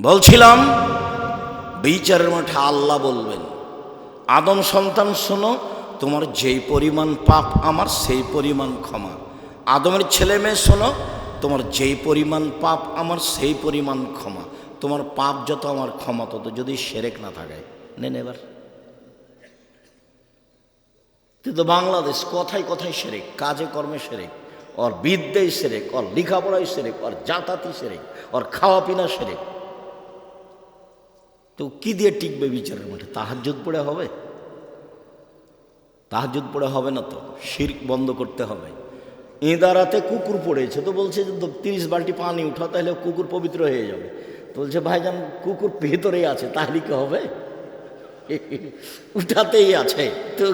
বলছিলাম বিচারের মাঠে আল্লাহ বলবেন, আদম সন্তান শোনো, তোমার যেই পরিমাণ পাপ আমার সেই পরিমাণ ক্ষমা। আদমের ছেলে মেয়ে শোনো, তোমার যেই পরিমাণ পাপ আমার সেই পরিমাণ ক্ষমা। তোমার পাপ যত আমার ক্ষমা তত, যদি শিরক না থাকে। নেন এবার কিন্তু বাংলাদেশ কথায় কথায় শিরক, কাজে কর্মে শিরক, ওর বিদ্যায় শিরক, ওর লেখাপড়ায় শিরক, ওর জাতাতি শিরক, ওর খাওয়া পিনা শিরক। তো কি দিয়ে টিকবে বিচারের মাঠে? তাহাজ্জুদ পড়ে হবে? তাহাজ্জুদ পড়ে হবে না তো, শিরক বন্ধ করতে হবে। ইঁদারাতে কুকুর পড়েছে, তো বলছে যে 30 বালতি পানি উঠাও, তাহলে কুকুর পবিত্র হয়ে যাবে। তো বলছে ভাইজান কুকুর ভেতরেই আছে, তাহলে কি হবে? উঠাতেই আছে, তো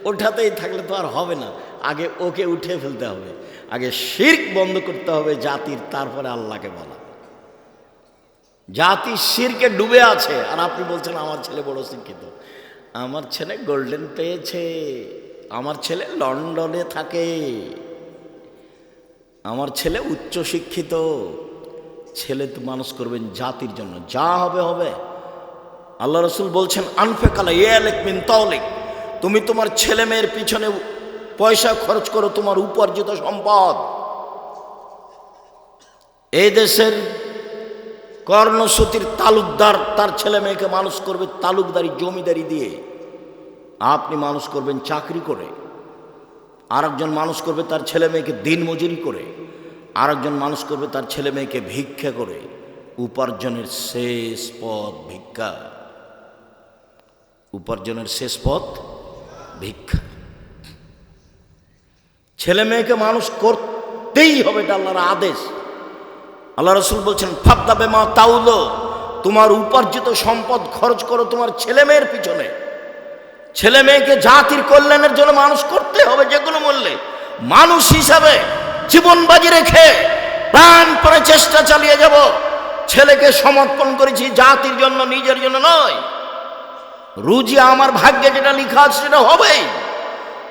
ওঠাতেই থাকলে তো আর হবে না। আগে ওকে উঠে ফেলতে হবে, আগে শিরক বন্ধ করতে হবে জাতির, তারপরে আল্লাহকে বলা। জাতি শিরকে ডুবে আছে, আর আপনি বলছেন আমার ছেলে বড় শিক্ষিত। আমার ছেলে গোল্ডেন পেয়েছে, আমার ছেলে লন্ডনে থাকে, আমার ছেলে উচ্চ শিক্ষিত। ছেলে তো মানুষ করবেন জাতির জন্য, যা হবে হবে। আল্লাহ রসুল বলছেন আনফেকালা ইয়ালেক মিন তাওলিক, তুমি তোমার ছেলে মেয়ের পিছনে পয়সা খরচ করো, তোমার উপার্জিত সম্পদ। এই দেশের কর্ণসূতির তালুকদার তার ছেলে মেয়েকে মানুষ করবে তালুকদারি জমিদারি দিয়ে, আপনি মানুষ করবেন চাকরি করে। আরেকজন মানুষ করবে তার ছেলে মেয়েকে দিন মজুরি করে, আরেকজন মানুষ করবে তার ছেলে মেয়েকে ভিক্ষা করে। উপার্জনের শেষ পথ ভিক্ষা, উপার্জনের শেষ পথ ভিক্ষা। ছেলে মেয়েকে মানুষ করতেই হবে, এটা আল্লাহর আদেশ। আল্লাহ রসুল বলছেন ফাদ্দাবে মা তাউলো, তোমার উপার্জিত সম্পদ খরচ করো তোমার ছেলে মেয়ের পিছনে। ছেলে মেয়েকে জাতির কল্যাণের জন্য মানুষ করতে হবে যে কোনো মূল্যে। মানুষ হিসাবে জীবন বাজি রেখে প্রাণপণে চেষ্টা চালিয়ে যাব। ছেলেকে সমর্পণ করেছি জাতির জন্য, নিজের জন্য নয়। রুজি আমার ভাগ্যে যেটা লেখা আছে সেটা হবেই,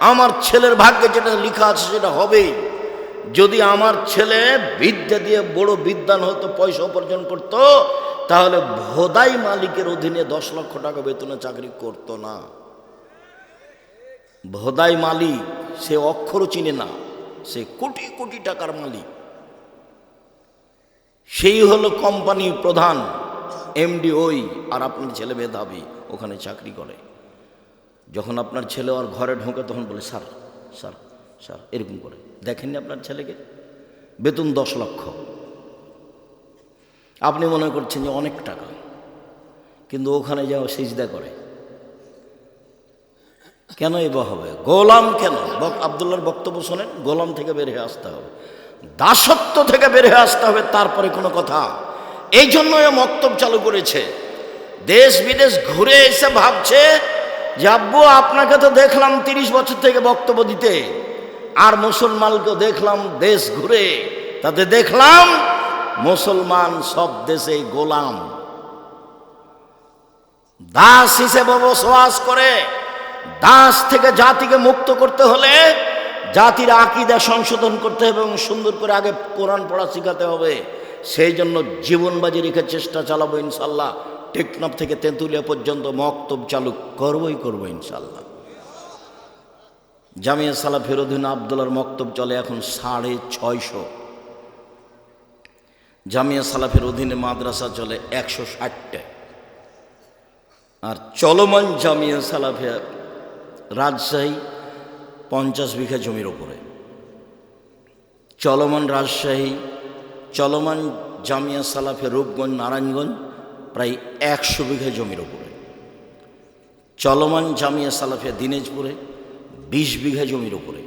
আমার ছেলের ভাগ্যে যেটা লেখা আছে সেটা হবেই। যদি আমার ছেলে বিদ্যা দিয়ে বড় বিদ্বান হতো, পয়সা উপার্জন করত, তাহলে ভোদাই মালিকের অধীনে 10 লক্ষ টাকা বেতনে চাকরি করত না। ভোদাই মালিক সে অক্ষরও চিনে না, সে কোটি কোটি টাকার মালিক। সেই হলো কোম্পানির প্রধান এমডি ওই, আর আপনার ছেলে মেধাবী ওখানে চাকরি করে। যখন আপনার ছেলে ওর ঘরে ঢোকে তখন বলে স্যার স্যার স্যার এরকম করে। দেখেননি আপনার ছেলেকে? বেতন 10 লক্ষ। আপনি মনে করছেন যে অনেক টাকা, কিন্তু ওখানে যাও সিজদা করে। কেন এবার হবে? গোলাম কেন? আব্দুল্লাহর বক্তব্য শোনেন, গোলাম থেকে বের হয়ে আসতে হবে, দাসত্ব থেকে বের হয়ে আসতে হবে, তারপরে কোনো কথা। এই জন্য বক্তব্য চালু করেছে। দেশ বিদেশ ঘুরে এসে ভাবছে যে আব্বু আপনাকে তো দেখলাম 30 বছর থেকে বক্তব্য দিতে, আর মুসলমানকে দেখলাম দেশ ঘুরে, তাতে দেখলাম মুসলমান সব দেশে গোলাম, দাস হিসেবে বসবাস করে। দাস থেকে জাতিকে মুক্ত করতে হলে জাতির আকীদা সংশোধন করতে হবে এবং সুন্দর করে আগে কোরআন পড়া শেখাতে হবে। সেই জন্য জীবন বাজি রেখে চেষ্টা চালাবো ইনশাল্লাহ। টেকনাফ থেকে তেঁতুলিয়া পর্যন্ত মক্তব চালু করবো ইনশাল্লাহ। জামিয়া সালাফির অধীনে আব্দুল্লাহর মক্তব চলে এখন 650। জামিয়া সালাফির অধীনে মাদ্রাসা চলে 160টা। আর চলমান জামিয়া সালাফিয়া রাজশাহী 50 বিঘা জমির ওপরে। চলমান রাজশাহী, চলমান জামিয়া সালাফিয়া রূপগঞ্জ নারায়ণগঞ্জ প্রায় 100 বিঘা জমির ওপরে। চলমান জামিয়া সালাফিয়া দিনাজপুরে 20 বিঘা জমির ওপরে।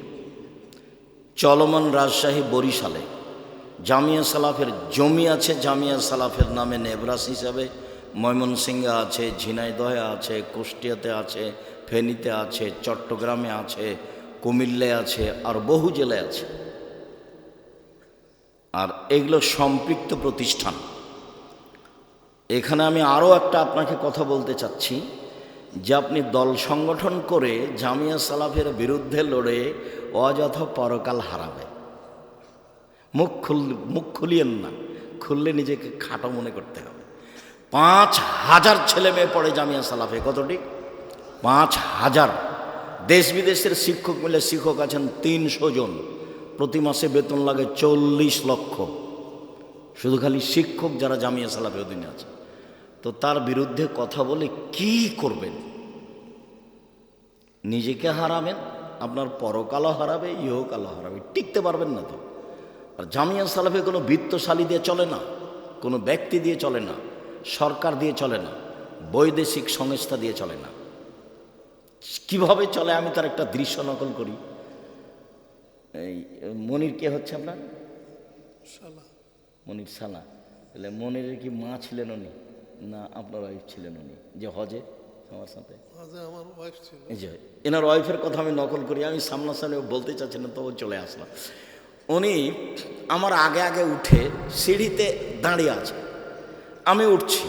চলমান রাজশাহী বরিশালে জামিয়া সালাফের জমি আছে, জামিয়া সালাফের নামে নেবরাস হিসাবে। ময়মনসিংহে আছে, ঝিনাইদহে আছে, কুষ্টিয়াতে আছে, ফেনীতে আছে, চট্টগ্রামে আছে, কুমিল্লায় আছে, আর বহু জেলায় আছে। আর এগুলো সম্পৃক্ত প্রতিষ্ঠান। এখানে আমি আরও একটা আপনাকে কথা বলতে চাচ্ছি যে আপনি দল সংগঠন করে জামিয়া সালাফের বিরুদ্ধে লড়ে অযথা পরকাল হারাবে। মুখ খুলিয়েন না, খুললে নিজেকে খাটো মনে করতে হবে। 5,000 ছেলে মেয়ে পড়ে জামিয়া সালাফে। কতটি? 5,000। দেশ বিদেশের শিক্ষক মিলে শিক্ষক আছেন 300 জন। প্রতি মাসে বেতন লাগে 40 লক্ষ। শুধু খালি শিক্ষক যারা জামিয়া সালাফের অধীনে আছে। তো তার বিরুদ্ধে কথা বলে কি করবেন? নিজেকে হারাবেন, আপনার পরকালও হারাবে, ইহকালও হারাবে, টিকতে পারবেন না তো। আর জামিয়া সালাফে কোনো বিত্তশালী দিয়ে চলে না, কোনো ব্যক্তি দিয়ে চলে না, সরকার দিয়ে চলে না, বৈদেশিক সংস্থা দিয়ে চলে না। কিভাবে চলে আমি তার একটা দৃশ্য নকল করি। এই মনির কে হচ্ছে আপনার? মনির সালা। তাহলে মনিরের কি মা ছিলেন উনি, না আপনার ওয়াইফ ছিলেন উনি যে হজে আমার সাথে? এই যে এনার ওয়াইফের কথা আমি নকল করি। আমি সামনাসামনি বলতে চাচ্ছি না, তবু চলে আসলাম। উনি আমার আগে আগে উঠে সিঁড়িতে দাঁড়িয়ে আছে, আমি উঠছি,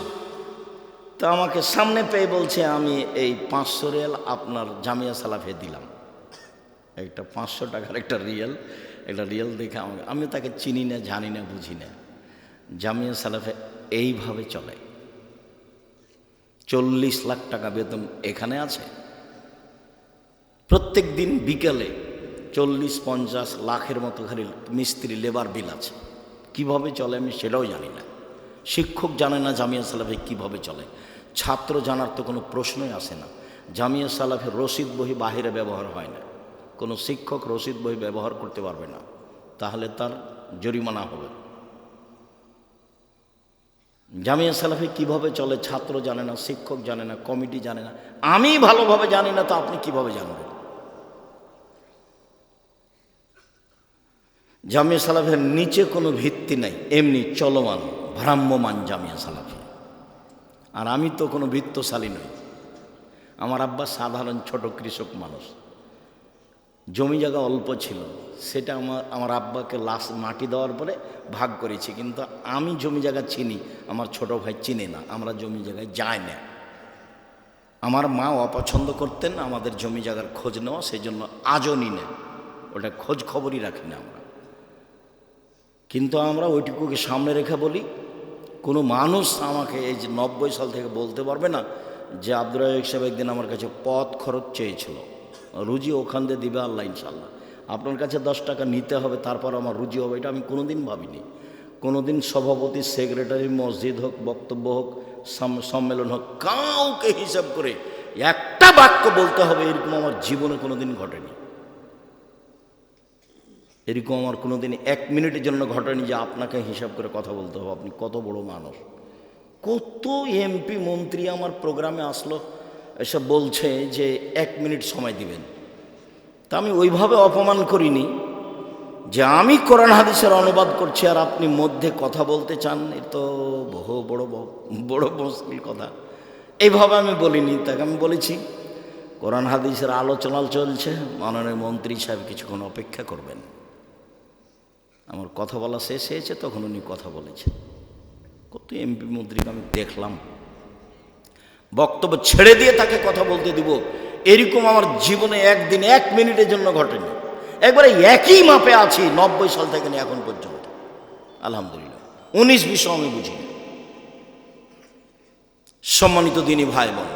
তো আমাকে সামনে পেয়ে বলছে আমি এই 500 রিয়াল আপনার জামিয়া সালাফে দিলাম। একটা 500 টাকার একটা রিয়েল দেখে আমি তাকে চিনি না, জানি না, বুঝি না। জামিয়া সালাফে এইভাবে চলে। 40 লাখ টাকা বেতন এখানে আছে। প্রত্যেক দিন বিকেলে 40-50 লাখের মতো খালি মিস্ত্রি লেবার বিল আছে। কিভাবে চলে আমি সেটাও জানি না। শিক্ষক জানে না জামিয়া সালাফে কিভাবে চলে। ছাত্র জানার তো কোনো প্রশ্নই আসে না। জামিয়া সালাফের রসিদ বহি বাহিরে ব্যবহার হয় না। কোনো শিক্ষক রসিদ বই ব্যবহার করতে পারবে না, তাহলে তার জরিমানা হবে। জামিয়া সালাফি কিভাবে চলে ছাত্র জানে না, শিক্ষক জানে না, কমিটি জানে না, আমি ভালোভাবে জানি না, তো আপনি কিভাবে জানবেন? জামিয়া সালাফের নিচে কোনো ভিত্তি নাই, এমনি চলমান ভ্রাম্যমান জামিয়া সালাফি। আর আমি তো কোনো বৃত্তশালী নই। আমার আব্বা সাধারণ ছোট কৃষক মানুষ, জমি জায়গা অল্প ছিল, সেটা আমার আব্বাকে মাটি দেওয়ার পরে ভাগ করেছি। কিন্তু আমি জমি জায়গা চিনি, আমার ছোট ভাই চিনে না, আমরা জমি জায়গায় যাই না। আমার মা অপছন্দ করতেন আমাদের জমি জায়গার খোঁজ নেওয়া, সেই জন্য আজও নি না, ওটা খোঁজ খবরই রাখি না আমরা। কিন্তু আমরা ওইটুকুকে সামনে রেখে বলি, কোনো মানুষ আমাকে এই যে 90 সাল থেকে বলতে পারবে না যে আব্দুর রাজ্জাক সাহেব একদিন আমার কাছে পথ খরচ চেয়েছিল, রুজি ওখান দিয়ে দিবে আল্লাহ ইনশাল্লাহ। আপনার কাছে 10 টাকা নিতে হবে, তারপর আমার রুজি হবে, এটা আমি কোনোদিন ভাবিনি। কোনোদিন সভাপতি, সেক্রেটারি, মসজিদ হোক, বক্তব্য হোক, সম্মেলন হোক, কাউকে হিসাব করে একটা বাক্য বলতে হবে এরকম আমার জীবনে কোনোদিন ঘটেনি। এরকম আমার কোনোদিন 1 মিনিটের জন্য ঘটেনি যে আপনাকে হিসাব করে কথা বলতে হবে। আপনি কত বড় মানুষ। কত এমপি মন্ত্রী আমার প্রোগ্রামে আসলো, এসব বলছে যে 1 মিনিট সময় দিবেন। তা আমি ওইভাবে অপমান করিনি যে আমি কোরআন হাদিসের অনুবাদ করছি আর আপনি মধ্যে কথা বলতে চান, এ তো বহু বড় মুশকিল কথা। এইভাবে আমি বলিনি। তাকে আমি বলেছি কোরআন হাদিসের আলোচনা চলছে, মাননীয় মন্ত্রী সাহেব কিছুক্ষণ অপেক্ষা করবেন। আমার কথা বলা শেষ হয়েছে, তখন উনি কথা বলেছেন। কত এমপি মন্ত্রীকে আমি দেখলাম বক্তব্য ছেড়ে দিয়ে তাকে কথা বলতে দিব, এরকম আমার জীবনে একদিন 1 মিনিটের জন্য ঘটেনি। একবারে একই মাপে আছি 90 সাল থেকে এখন পর্যন্ত, আলহামদুলিল্লাহ। 19-20 আমি বুঝি। সম্মানিত দিনী ভাই বোন,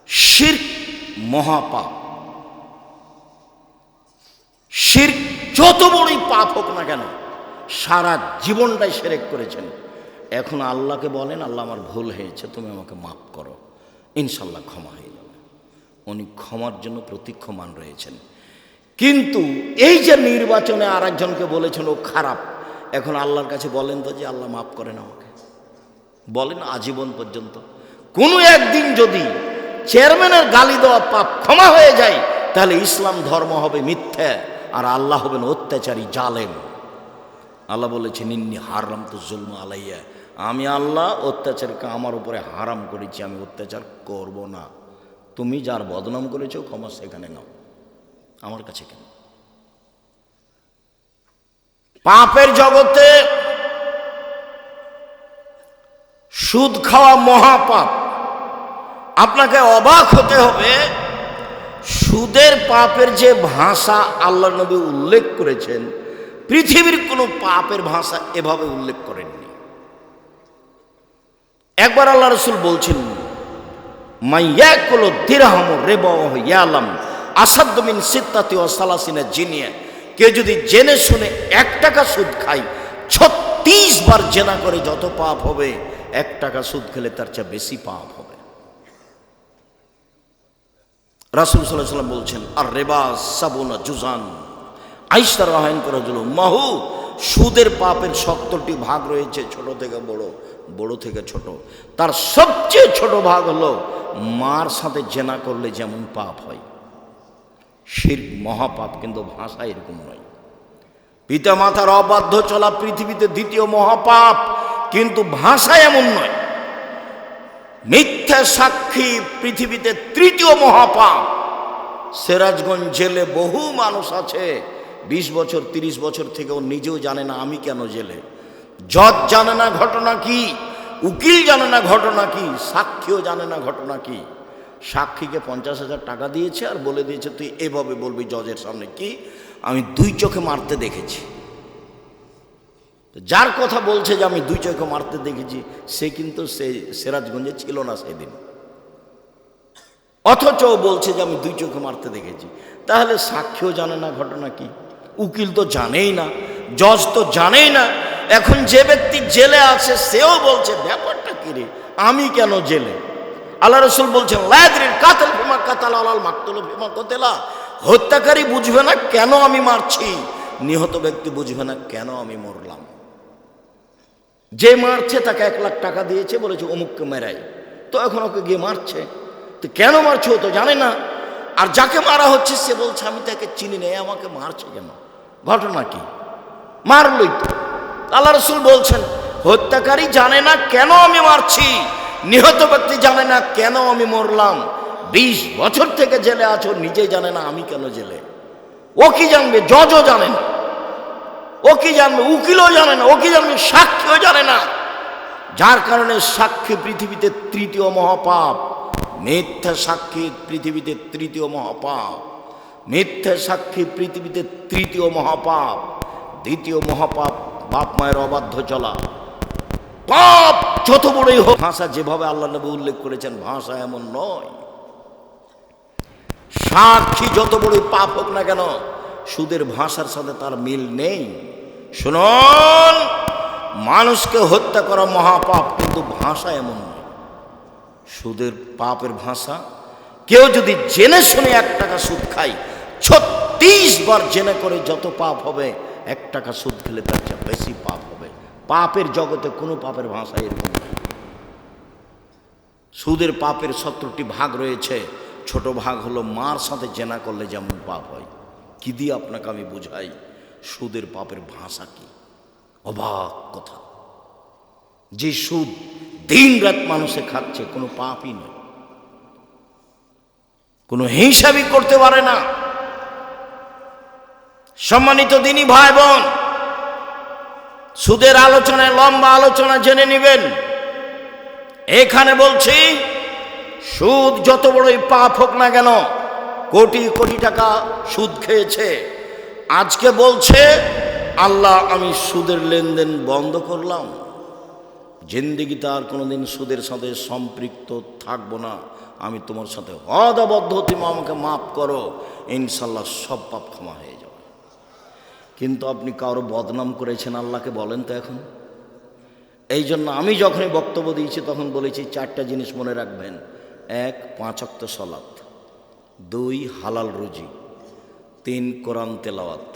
শিরক মহাপাপ। শিরক যত বড়ই পাপ হোক না কেন, সারা জীবনটাই শিরক করেছেন। এখন আল্লাহকে বলেন, আল্লাহ আমার ভুল হয়েছে, তুমি আমাকে মাফ করো, ইনশাল্লাহ ক্ষমা হয়ে যাবে। উনি ক্ষমার জন্য প্রতীক্ষমান রয়েছেন। কিন্তু এই যে নির্বাচনে আর একজনকে বলেছেন ও খারাপ, এখন আল্লাহর কাছে বলেন তো যে আল্লাহ মাফ করেন আমাকে, বলেন আজীবন পর্যন্ত। কোনো একদিন যদি চেয়ারম্যানের গালি দেওয়া পাপ ক্ষমা হয়ে যায়, তাহলে ইসলাম ধর্ম হবে মিথ্যা আর আল্লাহ হবেন অত্যাচারী, জালেম। আল্লাহ বলেছেন ইন্নী হারাম তো জুলমা আলাইয়া, আমি আল্লাহ অত্যাচারকে আমার উপরে হারাম করেছি, আমি অত্যাচার করব না। তুমি যার বদনাম করেছো ক্ষমা সেখানে নাও, আমার কাছে কেন? পাপের জগতে সুদ খাওয়া মহাপাপ। আপনাকে অবাক হতে হবে, সুদের পাপের যে ভাষা আল্লাহ নবী উল্লেখ করেছেন, পৃথিবীর কোনো পাপের ভাষা এভাবে উল্লেখ করেননি। একবার আল্লাহ রসুল বলছেন, মাইয়াকুল দিরহাম রিবা ইয়ালাম আসাদ্দু মিন সিত্তাতি ওয়া সালাসিনা জিনিয়া, কে যদি জেনে শুনে 1 টাকা সুদ খায় 36 বার জেনা করে যত পাপ হবে, 1 টাকা সুদ খেলে তার চেয়ে বেশি পাপ হবে। রাসূল সাল্লাল্লাহু আলাইহি ওয়াসাল্লাম বলছেন, আর রিবা সাবুনা জুজান, আয়েশা রাদিয়াল্লাহু আনহা মাহু, সুদের পাপের 70টি ভাগ রয়েছে, ছোট থেকে বড়, বড় থেকে ছোট। তার সবচেয়ে ছোট ভাগ হলো মার সাথে জেনা করলে যেমন পাপ হয়, শিরক মহাপাপ, কিন্তু ভাষা এরকম নয়। পিতা মাতার অবাধ্য চলা পৃথিবীতে 2য় মহাপাপ, কিন্তু ভাষা এমন নয়। মিথ্যা সাক্ষী পৃথিবীতে 3য় মহাপাপ। সিরাজগঞ্জ জেলে বহু মানুষ আছে 20 বছর 30 বছর থেকেও নিজেও জানে না আমি কেন জেলে। জজ জানে না ঘটনা কি, উকিল জানে না ঘটনা কি, সাক্ষীও জানে না ঘটনা কি। সাক্ষীকে 50,000 টাকা দিয়েছে আর বলে দিয়েছে তুই এভাবে বলবি জজের সামনে, কি আমি 2 চোখে মারতে দেখেছি। যার কথা বলছে যে আমি 2 চোখে মারতে দেখেছি, সে কিন্তু সে সিরাজগঞ্জে ছিল না সেদিন, অথচ বলছে যে আমি 2 চোখে মারতে দেখেছি। তাহলে সাক্ষীও জানে না ঘটনা কি, উকিল তো জানেই না, জজ তো জানেই না। এখন যে ব্যক্তি জেলে আছে সেও বলছে ব্যাপারটা কি রে, আমি কেন জেলে। আল্লাহ রসুল বলছেন, লায়াদরিল কাতিল ফিমা কাতালা ওয়াল মাকতুলু ফিমা কুতিলা, হত্যাকারী বুঝবে না কেন আমি মারছি, নিহত ব্যক্তি বুঝবে না কেন আমি মরলাম। যে মারছে তাকে 1 লাখ টাকা দিয়েছে, বলেছে অমুককে মেরাই, তো এখন ওকে গিয়ে মারছে, তো কেন মারছে ও তো জানে না। আর যাকে মারা হচ্ছে সে বলছে আমি তাকে চিনি না, আমাকে মারছে কেন, ঘটনা কি, মারলই তো। আল্লাহ রসুল বলছেন, হত্যাকারী জানে না কেন আমি মারছি, নিহত ব্যক্তি জানে না কেন আমি মরলাম। 20 বছর থেকে জেলে আছো, নিজে জানে না আমি কেন জেলে। ও কি জানবে, জজও জানে না, ও কি জানবে, উকিলও জানে না, ও কি জানবে, সাক্ষীও জানে না। যার কারণে সাক্ষী পৃথিবীতে 3য় মহাপাপ। মিথ্যা সাক্ষী পৃথিবীতে 3য় মহাপাপ। মিথ্যা সাক্ষী পৃথিবীতে 3য় মহাপাপ। 2য় মহাপাপ বাপ মায়ের অবাধ্য চলা। পাপ যত বড়ই হোক, ভাষা যেভাবে আল্লাহ নবী উল্লেখ করেছেন ভাষা এমন নয়। সাক্ষী যত বড়ই পাপ হোক না কেন, সুদের ভাষার সাথে তার মিল নেই। শুনুন, মানুষকে হত্যা করা মহাপাপ, কিন্তু ভাষা এমন নয়। সুদের পাপের ভাষা, কেউ যদি জেনে শুনে 1 টাকা সুদ খায় 36 বার জেনে করে যত পাপ হবে, 1 টাকা সুদ খেলে তার চেয়ে বেশি পাপ হবে। পাপের জগতে কোনো পাপের ভাষা এরকম নয়। সুদের পাপের 70টি ভাগ রয়েছে, ছোট ভাগ হলো মার সাথে জেনা করলে যেমন পাপ হয়। কি দিয়ে আপনাকে আমি বুঝাই সুদের পাপের ভাষা কি, অবাক কথা। যে সুদ দিন রাত মানুষে খাচ্ছে, কোনো পাপই নয়, কোনো হিসাবই করতে পারে না। সম্মানিত দিনী ভাই বোন, সুদের আলোচনায় লম্বা আলোচনা জেনে নেবেন। এখানে বলছি, সুদ যত বড়ই পাপ হোক না কেন, কোটি কোটি টাকা সুদ খেয়েছে, আজকে বলছে আল্লাহ আমি সুদের লেনদেন বন্ধ করলাম, জিন্দেগিতে আর কোনোদিন সুদের সাথে সম্পৃক্ত থাকবো না, আমি তোমার সাথে অদাবদ্ধ, তুমি আমাকে মাফ করো, ইনশাল্লাহ সব পাপ ক্ষমা হয়ে যাবে। কিন্তু আপনি কারো বদনাম করেছেন আল্লাহকে, বলেন তো এখন। এই জন্য আমি যখনই বক্তব্য দিয়েছি তখন বলেছি 4টা জিনিস মনে রাখবেন। 1 5 ওয়াক্ত সালাত, 2 হালাল রুজি, 3 কোরআন তেলাওয়াত,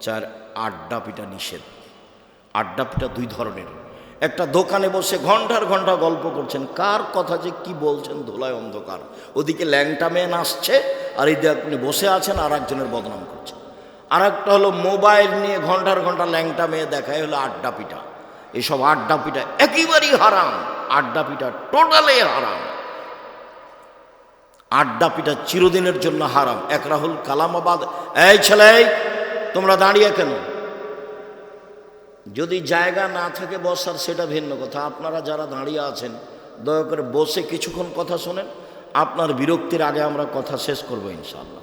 4 আড্ডা পিটা নিষেধ। আড্ডা পিটা 2 ধরনের। একটা দোকানে বসে ঘন্টার ঘন্টা গল্প করছেন, কার কথা যে কি বলছেন ধোলায় অন্ধকার। ওদিকে ল্যাংটা মেয়ে নাচছে আর এই দিয়ে আপনি বসে আছেন আর একজনের বদনাম করছেন। আর একটা হলো মোবাইল নিয়ে ঘন্টার ঘন্টা ল্যাংটা মেয়ে দেখায়, হলো আড্ডা পিটা। এসব আড্ডা পিটা একেবারেই হারাম। আড্ডা পিটা টোটালি হারাম। আড্ডা পিটা চিরদিনের জন্য হারাম। এক রাহুল কালামাবাদ, এই ছেলে তোমরা দাঁড়িয়ে কেন? যদি জায়গা না থাকে বসার সেটা ভিন্ন কথা। আপনারা যারা দাঁড়িয়ে আছেন দয়া করে বসে কিছুক্ষণ কথা শোনেন। আপনার বিরক্তির আগে আমরা কথা শেষ করবো ইনশাআল্লাহ।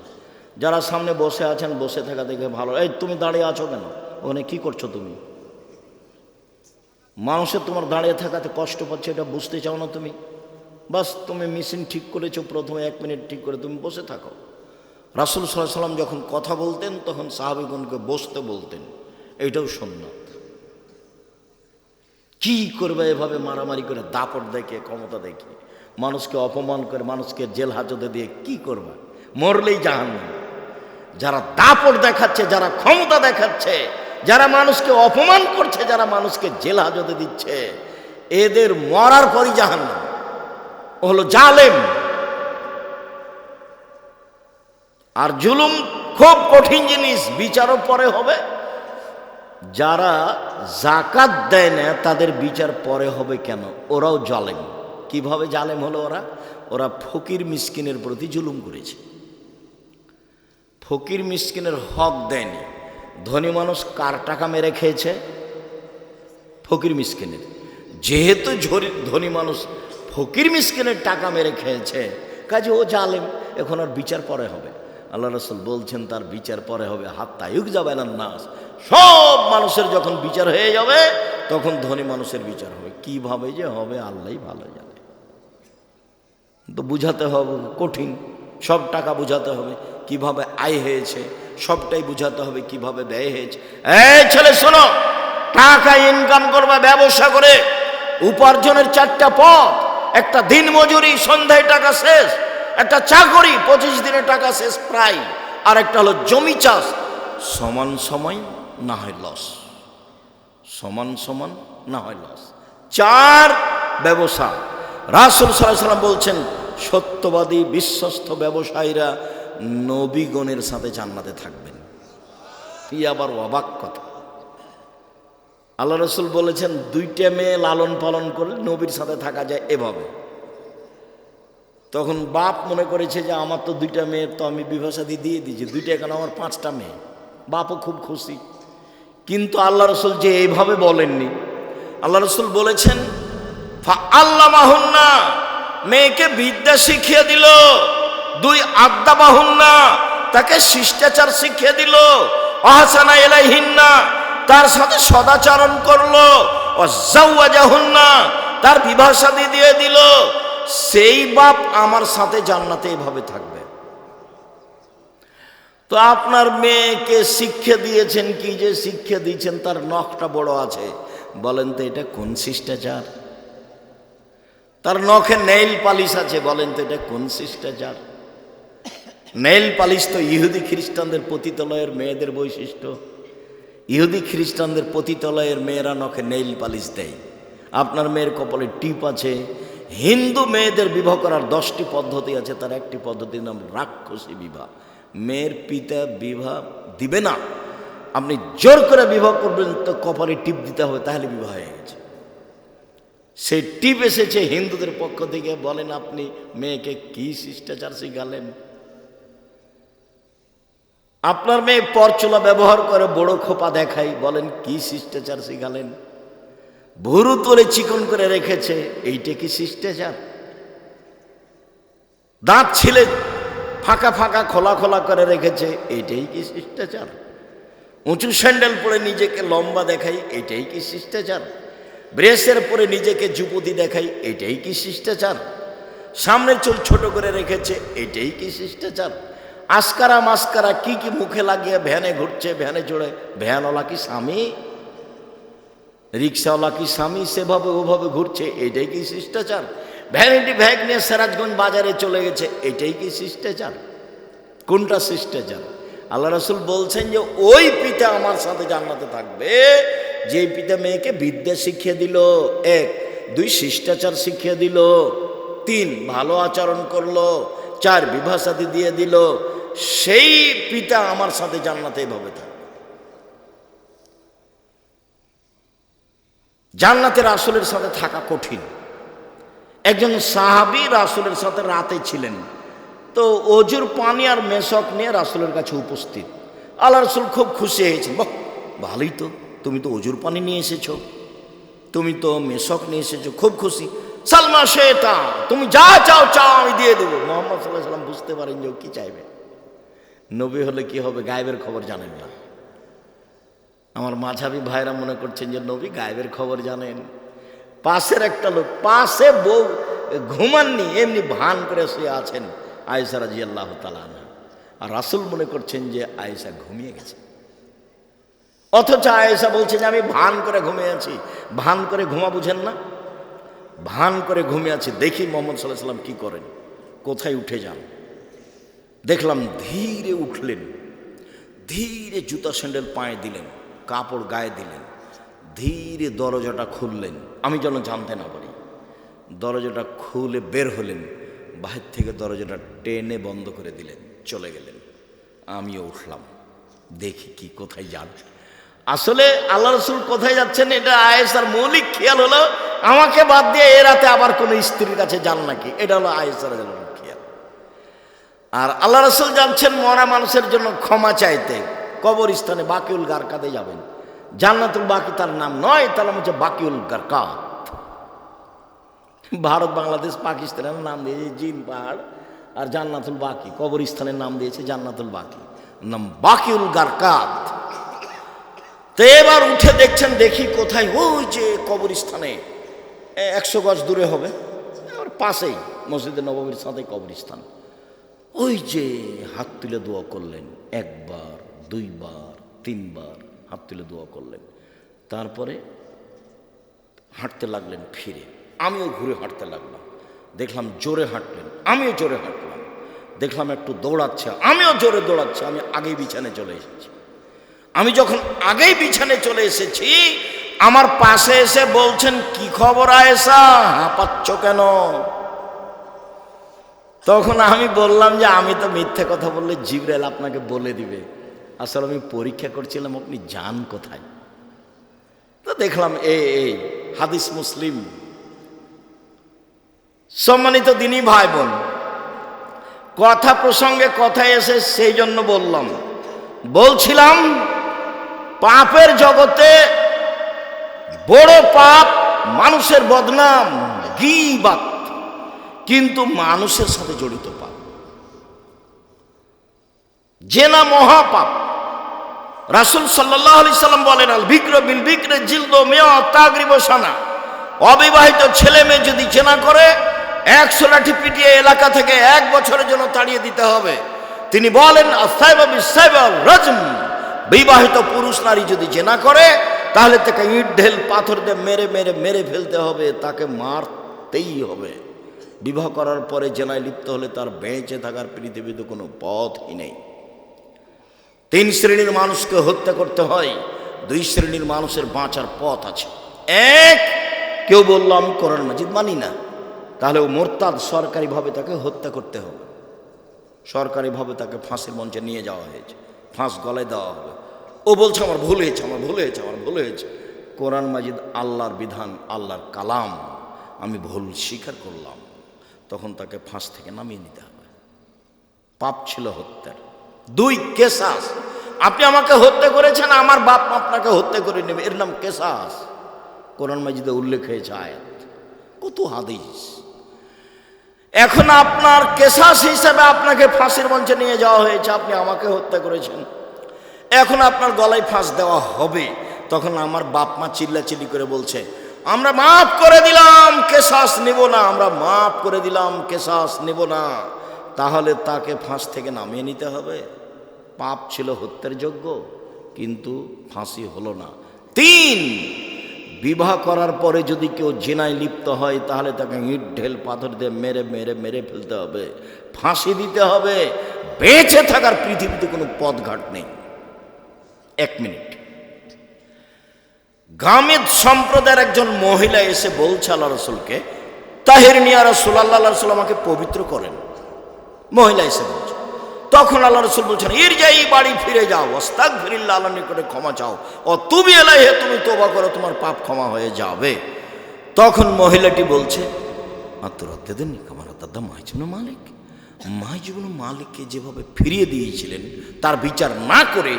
যারা সামনে বসে আছেন বসে থাকা দেখে ভালো। এই তুমি দাঁড়িয়ে আছো কেন? ওখানে কি করছো তুমি? মানুষের তোমার দাঁড়িয়ে থাকাতে কষ্ট পাচ্ছে, এটা বুঝতে চাও না তুমি। বাস তুমি মেশিন ঠিক করেছো, প্রথমে 1 মিনিট ঠিক করে তুমি বসে থাকো। রাসূল সাল্লাল্লাহু আলাইহি ওয়াসাল্লাম যখন কথা বলতেন তখন সাহাবীগণকে বসতে বলতেন, এইটাও সুন্নাত। কি করবে এভাবে মারামারি করে, দাপট দেখে, ক্ষমতা দেখে, মানুষকে অপমান করে, মানুষকে জেল হাজতে দিয়ে কি করবে? মরলেই জাহান্নাম। যারা দাপট দেখাচ্ছে, যারা ক্ষমতা দেখাচ্ছে, যারা মানুষকে অপমান করছে, যারা মানুষকে জেল হাজতে দিচ্ছে, এদের মরার পরই জাহান্নাম। ও হলো জালেম। আর জুলুম খুব কঠিন জিনিস, বিচারও পরে হবে। যারা যাকাত দেয় না তাদের বিচার পরে হবে কেন? ওরাও জালেম। কিভাবে জালেম হলো ওরা? ওরা ফকির মিসকিনের প্রতি জুলুম করেছে, ফকির মিসকিনের হক দেয়নি। ধনী মানুষ কার টাকা মেরে খেয়েছে? ফকির মিসকিনের। যেহেতু ধনী মানুষ ফকির মিসকিনের টাকা মেরে খেয়েছে, কাজে ও জালেম, এখন আর বিচার পরে হবে। আল্লাহ রাসূল বলছেন তার বিচার পরে হবে, হাত্তা ইউকজাবানান নাস। সব মানুষের যখন বিচার হয়ে যাবে তখন ধনী মানুষের বিচার হবে। কিভাবে যে হবে আল্লাহই ভালো জানে। তো বুঝাতে হবে, কঠিন। সব টাকা বুঝাতে হবে কিভাবে আয় হয়েছে, সবটাই বুঝাতে হবে কিভাবে ব্যয় হয়েছে। এই ছেলে শোনো, টাকা ইনকাম করবে ব্যবসা করে, উপার্জনের 4টা পথ। একটা দিন মজুরি, সন্ধ্যায় টাকা শেষ। একটা চাকরি, 25 দিনে টাকা শেষ প্রায়। আর একটা হলো জমি চাষ, সমান সময় না হয় লস, সমান সমান না হয় লস। 4 ব্যবসা। রাসূল সাল্লাল্লাহু আলাইহি ওয়াসাল্লাম বলছেন সত্যবাদী বিশ্বস্ত ব্যবসায়ীরা নবীগণের সাথে জান্নাতে থাকবেন। কি আবার অবাক কথা! আল্লাহ রাসূল বলেছেন 2টা মেয়ে লালন পালন করলে নবীর সাথে থাকা যায় এভাবে। তখন বাপ মনে করেছে যে আমার তো 2টা মেয়ে, তো আমি বিবাহসাদী দিয়ে দিয়েছি, 2টা কেন, আমার 5টা মেয়ে। বাপও খুব খুশি। কিন্তু আল্লাহ রাসূল যে এইভাবে বলেননি। আল্লাহ রাসূল বলেছেন ফাআল্লামাহুন্না, মেয়েকে বিদ্যা শিখিয়ে দিল। 2 আদ্দাবাহুন্না, তাকে শিষ্টাচার শিখিয়ে দিল। আহসানা ইলাইহিন্না, তার সাথে সদাচরণ করলো। ওয়াজাওয়াজাহুন্না, তার বিবাহ শাদী দিয়ে দিল। সেই বাপ আমার সাথে জান্নাতে এভাবে থাকবে। তো আপনার মেয়েকে শিক্ষা দিয়েছেন, কি যে শিক্ষা দিয়েছেন, তার নখটা বড় আছে, বলেন তো এটা কোন শিষ্টাচার? তার নখে নেইল পালিশ আছে, বলেন তো এটা কোন শিষ্টাচার? নেইল পালিশ তো ইহুদি খ্রিস্টানদের পতিতালয়ের মেয়েদের বৈশিষ্ট্য। ইহুদি খ্রিস্টানদের পতিতালয়ের মেয়েরা নখে নেইল পালিশ দেয়। আপনার মেয়ের কপালে টিপ আছে। হিন্দু মেয়েদের বিবাহ করার 10টি পদ্ধতি আছে, তার একটি পদ্ধতির নাম রাক্ষসী বিবাহ। মেয়ের পিতা বিবাহ দিবে না, আপনি জোর করে বিবাহ করবেন তো কপালে টিপ দিতে হবে, তাহলে বিবাহ হয়ে গেছে। সেই টিপ এসেছে হিন্দুদের পক্ষ থেকে। বলেন আপনি মেয়েকে কি শিষ্টাচার শিখালেন? আপনার মেয়ে পরচুলা ব্যবহার করে বড় খোপা দেখাই, বলেন কি শিষ্টাচার শিখালেন? ভুরু তোলে চিকন করে রেখেছে, এইটা কি শিষ্টাচার? দাঁত ছিলে ফাঁকা ফাঁকা খোলা খোলা করে রেখেছে, এইটাই কি শিষ্টাচার? উঁচু স্যান্ডেল পরে নিজেকে লম্বা দেখাই, এইটাই কি শিষ্টাচার? ব্রেসের পরে নিজেকে যুবতী দেখাই, এইটাই কি শিষ্টাচার? সামনের চুল ছোট করে রেখেছে, এইটাই কি শিষ্টাচার? আস্কারা মাস্কারা কি কি মুখে লাগিয়ে ভ্যানে ঘুরছে, ভ্যানে চড়ে। ভ্যানওয়ালা কি স্বামী? রিক্সাওয়ালা কি স্বামী? সেভাবে ওভাবে ঘুরছে, এটাই কি শিষ্টাচার? ভ্যানিটি ব্যাগ নিয়ে সিরাজগঞ্জ বাজারে চলে গেছে, এটাই কি শিষ্টাচার? কোনটা শিষ্টাচার? আল্লাহ রাসূল বলছেন যে ওই পিতা আমার সাথে জান্নাতে থাকবে যে পিতা মেয়েকে বিদ্যা শিখিয়ে দিল, 1, 2 শিষ্টাচার শিখিয়ে দিল, 3 ভালো আচরণ করলো, 4 বিবাহ শাদী দিয়ে দিল। সেই পিতা আমার সাথে জান্নাতে এভাবে থাকবে। জান্নাতে রাসূলের সাথে থাকা কঠিন। একজন সাহাবী রাসূলের সাথে রাতে ছিলেন, তো অজুর পানি আর মেশক নিয়ে রাসূলের কাছে উপস্থিত। আল্লাহ রাসূল খুব খুশি হয়েছেন। বাহ, ভালোই তো, তুমি তো অজুর পানি নিয়ে এসেছো, তুমি তো মেশক নিয়ে এসেছো, খুব খুশি। সালমা শেতা, তুমি যা চাও চাও আমি দিয়ে দেবো। মুহাম্মদ সাল্লাল্লাহু আলাইহি ওয়াসাল্লাম বুঝতে পারেন যে কি চাইবে। নবী হলে কি হবে, গায়েবের খবর জানেন না। আমার মাঝাবি ভাইরা মনে করছেন যে নবী গায়েবের খবর জানেন। পাশের একটা লোক, পাশে বউ ঘুমাননি, এমনি ভান করে শুয়ে আছেন আয়েশা রাদিয়াল্লাহু তাআলা আনহা, আর রাসূল মনে করছেন যে আয়েশা ঘুমিয়ে গেছে। অথচ আয়েশা বলছে যে আমি ভান করে ঘুমিয়ে আছি। ভান করে ঘুমা বুঝেন না? ভান করে ঘুমিয়ে আছি। দেখি মুহাম্মদ সাল্লাল্লাহু আলাইহি ওয়াসাল্লাম কি করেন, কোথায় উঠে যান। দেখলাম ধীরে উঠলেন, ধীরে জুতা স্যান্ডেল পায়ে দিলেন, কাপড় গায়ে দিলেন, ধীরে দরজাটা খুললেন, আমি যেন জানতে না পারি। দরজাটা খুলে বের হলেন, বাহির থেকে দরজাটা টেনে বন্ধ করে দিলেন, চলে গেলেন। আমিও উঠলাম, দেখি কি কোথায় যান। আসলে আল্লাহ রাসূল কোথায় যাচ্ছেন এটা আয়েশার মৌলিক খেয়াল হলো, আমাকে বাদ দিয়ে এ রাতে আবার কোনো স্ত্রীর কাছে যান নাকি, এটা হলো আয়েশার খেয়াল। আর আল্লাহ রাসূল যাচ্ছেন মরা মানুষের জন্য ক্ষমা চাইতে কবরস্থানে বাকিউল গারকাতে যাবেন। জান্নাতুল বাকি তার নাম নয়, তার নাম হচ্ছে বাকিউল গারকাত। ভারত, বাংলাদেশ, পাকিস্তানের নাম দিয়েছে জিন পাহাড়, আর জান্নাতুল বাকি কবরস্থানের নাম দিয়েছে জান্নাতুল বাকি, নাম বাকিউল গারকাত। তো এবার উঠে দেখছেন, দেখি কোথায়, ওই যে কবরস্থানে 100 গজ দূরে হবে, আর পাশেই মসজিদে নববীর সাথে কবরস্থান। ওই যে হাত তুলে দোয়া করলেন, 1 বার 2 বার 3 বার হাত তুলে দোয়া করলেন, তারপরে হাঁটতে লাগলেন ফিরে। আমিও ঘুরে হাঁটতে লাগলাম, দেখলাম জোরে হাঁটলেন, আমিও জোরে হাঁটলাম, দেখলাম একটু দৌড়াচ্ছে, আমিও জোরে দৌড়াচ্ছি। আমি আগেই বিছানে চলে এসেছি। আমি যখন আগেই বিছানে চলে এসেছি, আমার পাশে এসে বলছেন, কি খবর আয়েশা, হাঁপাচ্ছ কেন? তখন আমি বললাম যে আমি তো মিথ্যে কথা বললে জিবরাইল আপনাকে বলে দিবে, আসলে আমি পরীক্ষা করছিলাম আপনি যান কোথায়। তো দেখলাম এই হাদিস মুসলিম। সম্মানিত দিনী ভাই বোন, কথা প্রসঙ্গে কথায় এসে সেই জন্য বলছিলাম পাপের জগতে বড় পাপ মানুষের বদনাম, গীবাত, কিন্তু মানুষের সাথে জড়িত পাপ। জেনা মহাপাপ। রাসূল সাল্লাল্লাহু আলাইহি সাল্লাম বলেন, আল বিকর বিল বিকর জিলদু মিয়া তাগরিব সানা। অবিবাহিত ছেলে মেয়ে যদি জেনা করে 100 লাঠি পিটিয়ে এলাকা থেকে 1 বছরের জন্য তাড়িয়ে দিতে হবে। তিনি বলেন, আসাইবা বিসাইবা রাজম। বিবাহিত পুরুষ নারী যদি জেনা করে তাহলে তাকে ইট ঢেল পাথর দিয়ে মেরে মেরে মেরে ফেলতে হবে, তাকে মারতেই হবে। বিবাহ করার পরে জেনায় লিপ্ত হলে তার বেঁচে থাকার পৃথিবীতে কোনো পথই নেই। 3 শ্রেণীর মানুষকে হত্যা করতে হয়, 2 শ্রেণীর মানুষের বাঁচার পথ আছে। 1, কেউ বলল আমি কোরআন মাজিদ মানি না, তাহলে ও মোরতাদ, সরকারিভাবে তাকে হত্যা করতে হবে। সরকারিভাবে তাকে ফাঁসির মঞ্চে নিয়ে যাওয়া হয়েছে, ফাঁস গলায় দেওয়া হবে। ও বলছে আমার ভুল হয়েছে, আমার ভুল হয়েছে, আমার ভুল হয়েছে। কোরআন মাজিদ আল্লাহর বিধান, আল্লাহর কালাম, আমি ভুল স্বীকার করলাম, তখন তাকে ফাঁস থেকে নামিয়ে নিতে হবে। পাপ ছিল হত্যার। 2, কেসাস। আপনি আমাকে হত্যা করেছেন, আমার বাপ মা আপনাকে হত্যা করে নেবে, এর নাম কেসাস। কোরআন মাজিদে উল্লেখ হয়েছে আয়াত, কত হাদিস। এখন আপনার কেসাস হিসাবে আপনাকে ফাঁসির মঞ্চে নিয়ে যাওয়া হয়েছে, আপনি আমাকে হত্যা করেছেন, এখন আপনার গলায় ফাঁস দেওয়া হবে। তখন আমার বাপ মা চিল্লাচিল্লি করে বলছে, আমরা মাফ করে দিলাম, কেসাস নেব না, আমরা মাফ করে দিলাম, কেসাস নেব না। তাহলে তাকে ফাঁস থেকে নামিয়ে নিতে হবে। পাপ ছিল হত্যার যোগ্য, কিন্তু ফাঁসি হলো না। 3, বিবাহ করার পরে যদি কেউ জেনায় লিপ্ত হয় তাহলে তাকে ইট ঢেল পাথর দিয়ে মেরে মেরে মেরে ফেলতে হবে, ফাঁসি দিতে হবে। বেঁচে থাকার পৃথিবীতে কোনো পথঘাট নেই। 1 মিনিট। গামেদ সম্প্রদায়ের একজন মহিলা এসে বলছে আল্লাহ রাসূলকে, তাহিরনি ইয়া রাসূলুল্লাহ, আল্লাহ রাসূল আমাকে পবিত্র করেন। মহিলা এসে বলছে। তখন আল্লাহ রাসূল বলছেন, ইরজাই, বাড়ি ফিরে যাও, আস্তাগফিরুল্লাহ, আল্লাহর নিকটে ক্ষমা চাও, ও তুবি ইলাইহি, তুমি তওবা করো, তোমার পাপ ক্ষমা হয়ে যাবে। তখন মহিলাটি বলছে, আতরাদ্দানি কামা রাদ্দা মাইজ ইবনে মালিক। মাইজ ইবনে মালিককে যেভাবে ফিরিয়ে দিয়েছিলেন তার বিচার না করে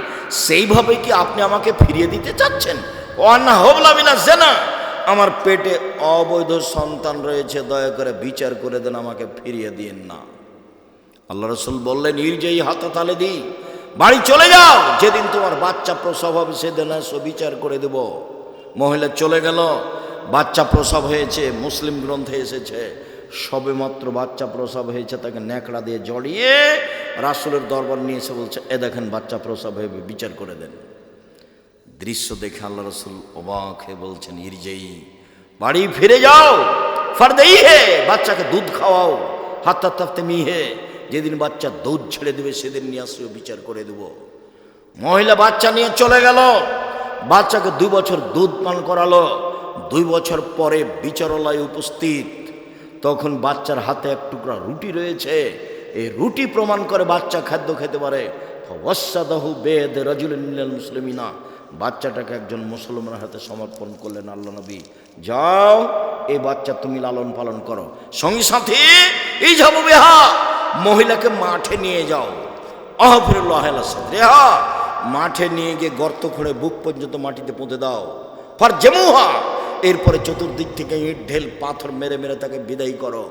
সেইভাবে কি আপনি আমাকে ফিরিয়ে দিতে চাচ্ছেন? ওয়ান্না হাবলা মিনা জিনা, আমার পেটে অবৈধ সন্তান রয়েছে, দয়া করে বিচার করে দেন, আমাকে ফিরিয়ে দিন না। আল্লাহ রাসূল বললেন, ইরজাই হাত্তা তালে দি, বাড়ি চলে যাও, যেদিন তোমার বাচ্চা প্রসব হবে সেদিন বিচার করে দেব। মহিলা চলে গেল। বাচ্চা প্রসব হয়েছে, মুসলিম গ্রন্থে এসেছে সবেমাত্র বাচ্চা প্রসব হয়েছে তাকে ন্যাকড়া দিয়ে জড়িয়ে রাসূলের দরবার নিয়ে এসে বলছে, এ দেখেন বাচ্চা প্রসব হয়ে বিচার করে দেন। দৃশ্য দেখে আল্লাহ রাসূল অবাক হয়ে বলছেন, ইরজাই, বাড়ি ফিরে যাও, ফারদেই হে, বাচ্চাকে দুধ খাওয়াও, হাত্তা তাফতে মিহে, যেদিন বাচ্চা দুধ ছেড়ে দেবে সেদিন নিয়ে আসিও, বিচার করে দেব। মহিলা বাচ্চা নিয়ে চলে গেল, বাচ্চাকে 2 বছর দুধ পান করালো। 2 বছর পরে বিচারালয়ে উপস্থিত, তখন বাচ্চার হাতে এক টুকরা রুটি রয়েছে। এই রুটি প্রমাণ করে বাচ্চা খাদ্য খেতে পারে। ওয়াসাদাহু বেদ রাজুলিন মিনাল মুসলিমিনা, বাচ্চাটাকে একজন মুসলমানের হাতে সমর্পণ করলেন আল্লাহ নবী। যাও, এই বাচ্চা তুমি লালন পালন করো। সঙ্গী সাথী, এই যাবো বেহা, মহিলাকে মাঠে নিয়ে যাও। আহফিরুল্লাহ রেহা, মাঠে নিয়ে গিয়ে গর্ত খুঁড়ে বুক পর্যন্ত মাটিতে পুঁতে দাও। ফার জেমুহা, এরপরে চতুর্দিক থেকে ইট ঢেল পাথর মেরে মেরে তাকে বিদায় করো।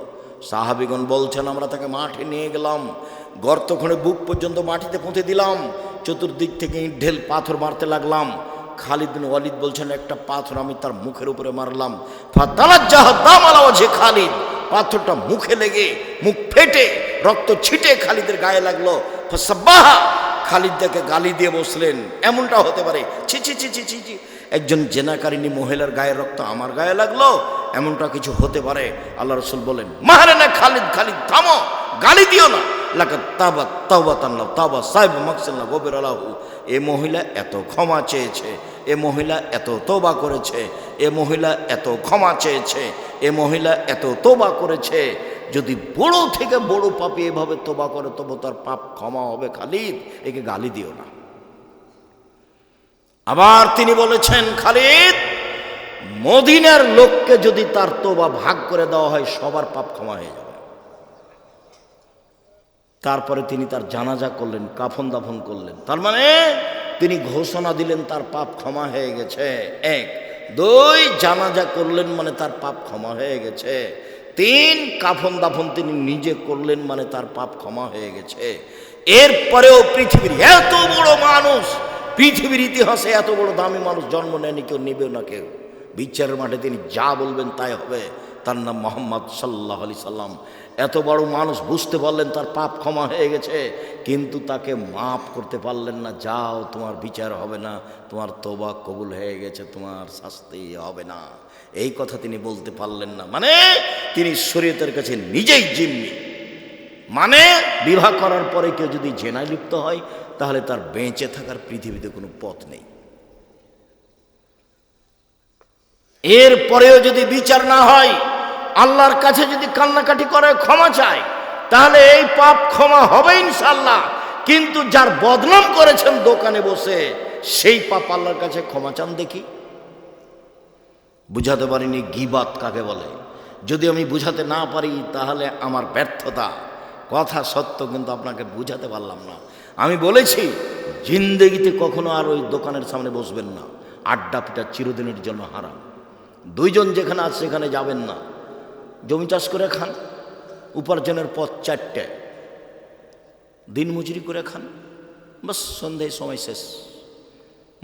সাহাবিগণ বলছেন, আমরা তাকে মাঠে নিয়ে গেলাম, গর্ত খুঁড়ে বুক পর্যন্ত মাটিতে পুঁতে দিলাম, চতুর্দিক থেকে ইট ঢেল পাথর মারতে লাগলাম। খালিদ বিন ওয়ালিদ বলছেন, একটা পাথর আমি তার মুখের উপরে মারলাম। খালিদ, পাথরটা মুখে লেগে মুখ ফেটে রক্ত ছিটে খালিদের গায়ে লাগলো। খালিদ তাকে গালি দিয়ে বসলেন, এমনটা হতে পারে? ছি ছি ছি ছি ছি ছি, একজন জেনাকারিনী মহিলার গায়ের রক্ত আমার গায়ে লাগলো, এমনটা কিছু হতে পারে? আল্লাহ রাসূল বলেন, মারে না খালিদ, খালিদ থামো, গালি দিও না। এ মহিলা এত ক্ষমা চেয়েছে, এ মহিলা এত তওবা করেছে, এ মহিলা এত ক্ষমা চেয়েছে, এ মহিলা এত তওবা করেছে। যদি বড় থেকে বড় পাপী এভাবে তওবা করে তবে তার পাপ ক্ষমা হবে। খালিদ, একে গালি দিও না। আবার তিনি বলেছেন, খালিদ, মদিনার লোককে যদি তার তওবা ভাগ করে দেওয়া হয় সবার পাপ ক্ষমা হয়ে যাবে। তারপরে তিনি তার জানাজা করলেন, কাফন দাফন করলেন। তার মানে তিনি ঘোষণা দিলেন তার পাপ ক্ষমা হয়ে গেছে। 1, 2, জানাজা করলেন মানে তার পাপ ক্ষমা হয়ে গেছে। 3, কাফন দাফন তিনি নিজে করলেন মানে তার পাপ ক্ষমা হয়ে গেছে। এরপরেও পৃথিবীর এত বড় মানুষ, পৃথিবীর ইতিহাসে এত বড় দামি মানুষ জন্ম নেয়নি, কেউ নেবেও না কেউ। বিচারের মাঠে তিনি যা বলবেন তাই হবে। তার নাম মুহাম্মদ সাল্লাল্লাহু আলাইহি সাল্লাম। এত বড় মানুষ বুঝতে পারলেন তার পাপ ক্ষমা হয়ে গেছে, কিন্তু তাকে মাফ করতে পারলেন না। যাও, তোমার বিচার হবে না, তোমার তওবা কবুল হয়ে গেছে, তোমার শাস্তি হবে না, এই কথা তিনি বলতে পারলেন না। মানে তিনি শরীয়তের কাছে নিজেই জিম্মি। মানে বিবাহ করার পরে কেউ যদি জেনায় লিপ্ত হয় তাহলে তার বেঁচে থাকার পৃথিবীতে কোনো পথ নেই। এরপরেও যদি বিচার না হয়, আল্লাহর কাছে যদি কান্নাকাটি করে ক্ষমা চায়, তাহলে এই পাপ ক্ষমা হবে ইনশাআল্লাহ। কিন্তু যার বদনাম করেছেন দোকানে বসে, সেই পাপ আল্লাহর কাছে ক্ষমা চান দেখি। বুঝাতে পারিনি গীবাত কাকে বলে। যদি আমি বুঝাতে না পারি তাহলে আমার ব্যর্থতা। কথা সত্য, কিন্তু আপনাকে বুঝাতে পারলাম না। আমি বলেছি, জিন্দেগিতে কখনো আর ওই দোকানের সামনে বসবেন না। আড্ডা পিটা চিরদিনের জন্য হারাম। 2 জন যেখানে আছে সেখানে যাবেন না। জমি চাষ করে খান, উপার্জনের পথ 4টে। দিন মজুরি করে খান, বাস সন্ধ্যায় সময় শেষ,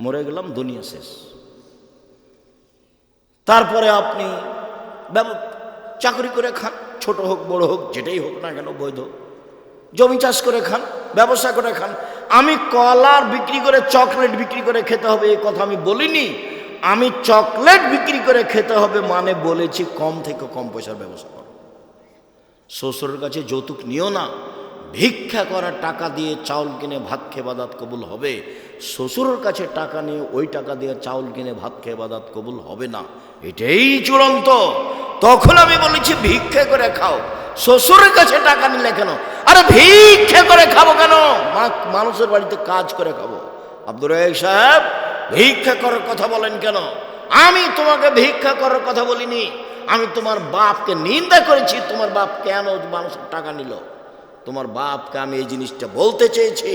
মরে গেলাম, দুনিয়া শেষ। তারপরে আপনি চাকরি করে খান, ছোট হোক বড় হোক যেটাই হোক না কেন, বৈধ। জমি চাষ করে খান, ব্যবসা করে খান। আমি কলার বিক্রি করে চকলেট বিক্রি করে খেতে হবে এই কথা আমি বলিনি। আমি চকলেট বিক্রি করে খেতে হবে মানে বলেছি কম থেকে কম পয়সার ব্যবসা করো। শ্বশুরের কাছে যৌতুক নিও না। ভিক্ষা করার টাকা দিয়ে চাউল কিনে ভাত খেয়ে বাদাত কবুল হবে। শ্বশুরের কাছে টাকা নিয়ে ওই টাকা দিয়ে চাউল কিনে ভাত খেয়ে বাদাত কবুল হবে না, এটাই চূড়ান্ত। তখন আমি বলেছি ভিক্ষা করে খাও। শ্বশুরের কাছে টাকা নিলে কেন? আরে ভিক্ষা করে খাবো কেন? মানুষের বাড়িতে কাজ করে খাবো। আব্দুর রাজ্জাক সাহেব, ভিক্ষা করার কথা বলেন কেন? আমি তোমাকে ভিক্ষা করার কথা বলিনি। আমি তোমার বাপকে নিন্দা করেছি। তোমার বাপ কেন মানুষের টাকা নিল? তোমার বাপকে আমি এই জিনিসটা বলতে চেয়েছি,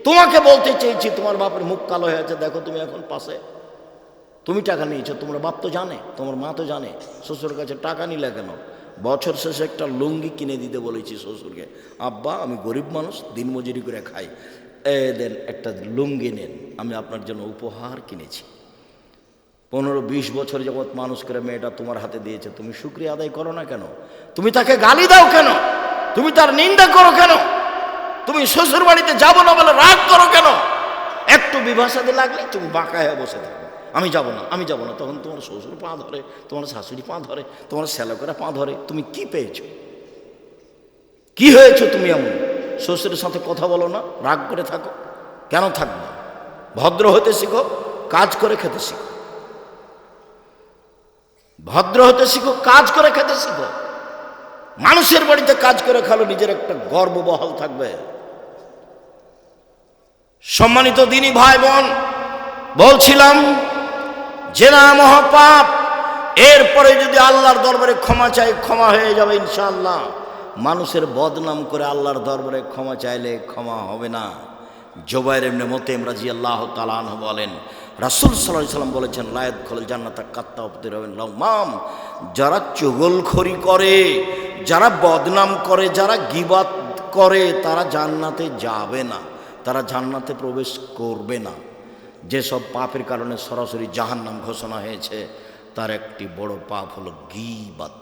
তোমাকে বলতে চেয়েছি। তোমার বাপের মুখ কালো হয়ে আছে, দেখো তুমি এখন পাশে। তুমি টাকা নিয়েছো, তোমার বাপ তো জানে, তোমার মা তো জানে। শ্বশুরের কাছে টাকা নিলে কেন? বছর শেষে একটা লুঙ্গি কিনে দিতে বলেছি শ্বশুরকে। আব্বা, আমি গরিব মানুষ, দিনমজুরি করে খাই, দেন একটা লুঙ্গি নেন, আমি আপনার জন্য উপহার কিনেছি। 15-20 বছর যাবৎ মানুষ করে মেয়েটা তোমার হাতে দিয়েছে, তুমি শুকরিয়া আদায় করো না কেন? তুমি তাকে গালি দাও কেন? তুমি তার নিন্দা করো কেন? তুমি শ্বশুর বাড়িতে যাবো না বলে রাগ করো কেন? একটু বিভাষাতে লাগলে তুমি বাঁকা হয়ে বসে থাকো, আমি যাব না, আমি যাব না। তখন তোমার শ্বশুর পা ধরে, তোমার শাশুড়ি পা ধরে, তোমার শ্যালকেরা পা ধরে। তুমি কি পেয়েছো? কি হয়েছো তুমি এমন? শ্বশুরের সাথে কথা বলো না, রাগ করে থাকো, কেন থাকবে? ভদ্র হতে শিখো, কাজ করে খেতে শিখো। ভদ্র হতে শিখো, কাজ করে খেতে শিখো। মানুষের বাড়িতে কাজ করে খালো, নিজের একটা গর্ব বহাল থাকবে। সম্মানিত দিনী ভাই বোন, বলছিলাম জেনা মহাপাপ। এরপরে যদি আল্লাহর দরবারে ক্ষমা চাই, ক্ষমা হয়ে যাবে ইনশাআল্লাহ। মানুষের বদনাম করে আল্লাহর দরবারে ক্ষমা চাইলে ক্ষমা হবে না। জুবাইর ইবনে মুতঈম রাদিয়াল্লাহু তাআলা আনহু বলেন, রাসূল সাল্লাল্লাহু আলাইহি সাল্লাম বলেছেন, লা ইয়াদখুলুল জান্নাতা কাত্তাবুর লাউমাম, যারা চুগলখড়ি করে, যারা বদনাম করে, যারা গীবাত করে, তারা জান্নাতে যাবে না, তারা জান্নাতে প্রবেশ করবে না। যেসব পাপের কারণে সরাসরি জাহান্নাম ঘোষণা হয়েছে, তার একটি বড় পাপ হলো গীবাত।